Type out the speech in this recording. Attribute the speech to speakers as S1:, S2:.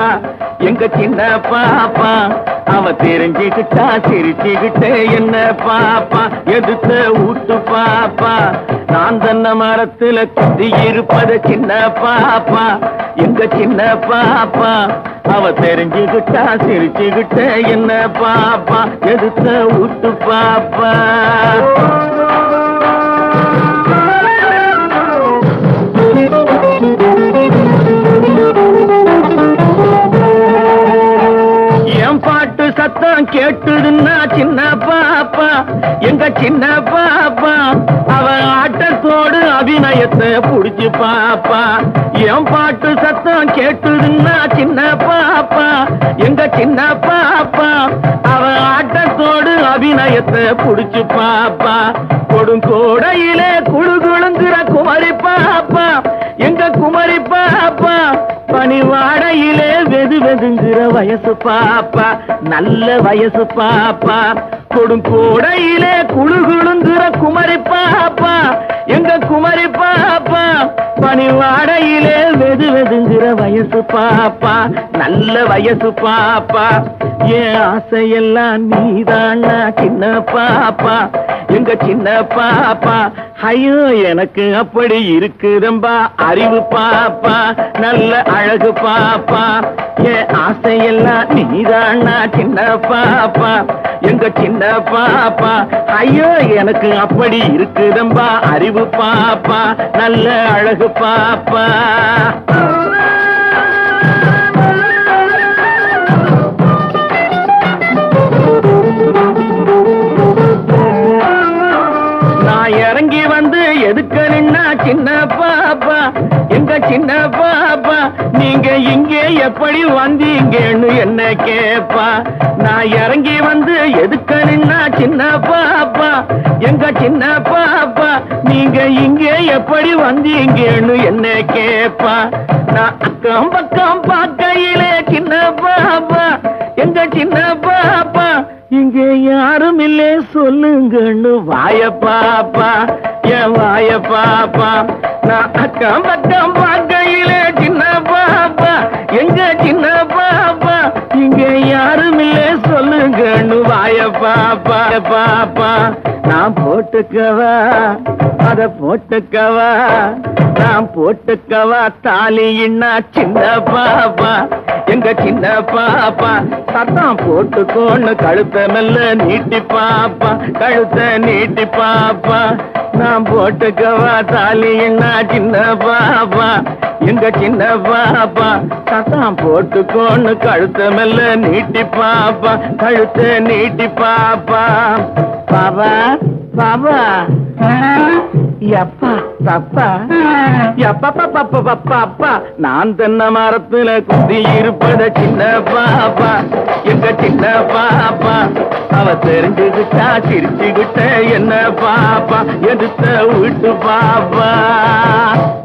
S1: பாப்பா எங்க சின்ன பாப்பா அவ தெரிஞ்சுக்கிட்டா சிரிச்சுக்கிட்டே என்ன பாப்பா எதுத்த ஊட்டு பாப்பா நான் தன்ன மரத்துல குத்தி இருப்பது சின்ன பாப்பா எங்க சின்ன பாப்பா அவ தெரிஞ்சுக்கிட்டா சிரிச்சுக்கிட்டே என்ன பாப்பா எதுத்த ஊட்டு பாப்பா பாட்டு சத்தம் கேட்டுதுன்னா சின்ன பாப்பா எங்க சின்ன பாப்பா அவ ஆட்டத்தோடு அபிநயத்தை புடிச்சு பாப்பா என் பாட்டு சத்தம் கேட்டுதுன்னா சின்ன பாப்பா எங்க சின்ன பாப்பா அவ ஆட்டத்தோடு அபிநயத்தை புடிச்சு பாப்பா கொடுங்கோடையிலே குழுகுழுங்குற குமரி பாப்பா எங்க குமரி பாப்பா பனிவாடையிலே வெது வெதுங்குற வயசு பாப்பா நல்ல வயசு பாப்பா கொடுங்கோடையிலே குழுகுழுங்குற குமரி பாப்பா எங்க குமரி பாப்பா பனிவாடையிலே வெது வெதுங்குற வயசு பாப்பா நல்ல வயசு பாப்பா என் ஆசையெல்லாம் நீதானா சின்ன பாப்பா எங்க சின்ன பாப்பா ஐயோ எனக்கு அப்படி இருக்குதம்பா அறிவு பாப்பா நல்ல அழகு பாப்பா என் ஆசையெல்லாம் நீதானா சின்ன பாப்பா எங்க சின்ன பாப்பா ஐயோ எனக்கு அப்படி இருக்குதம்பா அறிவு பாப்பா நல்ல அழகு பாப்பா இறங்கி வந்து எதுக்க நின்னா சின்ன பாப்பா எங்க சின்ன பாப்பா நீங்க இங்கே எப்படி வந்தீங்கன்னு என்ன கேப்பா நான் இறங்கி வந்து எதுக்க நின்னா சின்ன பாப்பா எங்க சின்ன பாப்பா நீங்க இங்கே எப்படி வந்தீங்கன்னு என்ன கேப்பா நான் அக்கம் பக்கம் பார்க்கையிலே சின்ன பாப்பா எங்க சின்ன பாப்பா இங்கே யாரும் இல்லே சொல்லுங்கன்னு வாய பாப்பா என் வாய பாப்பா நான் அக்கம் பக்கம் பார்க்கையிலே சின்ன பாப்பா எங்க சின்ன பாப்பா இங்கே யாரும் இல்லே சொல்லுங்கன்னு வாய பாப்பா பாப்பா நான் போட்டுக்கவா அத போட்டுக்கவா நான் போட்டுக்கவா தாலின்னா சின்ன பாப்பா எங்க சின்ன பாப்பா சத்தம் போட்டுக்கோன்னு கழுத்த மெல்ல நீட்டி பாப்பா கழுத்த நீட்டி பாப்பா நான் போட்டுக்கவா தாலின்னா சின்ன பாப்பா எங்க சின்ன பாப்பா சத்தம் போட்டுக்கோன்னு கழுத்த மெல்ல நீட்டி பாப்பா கழுத்த நீட்டி பாப்பா பாபா பாபா எப்பா தப்பா எப்பா நான் தென்ன மரத்துல குத்தி இருப்பத சின்ன பாப்பா எங்க சின்ன பாப்பா அவ தெரிஞ்சுக்கிட்டா சிரிச்சுக்கிட்ட என்ன பாப்பா எடுத்த விட்டு பாப்பா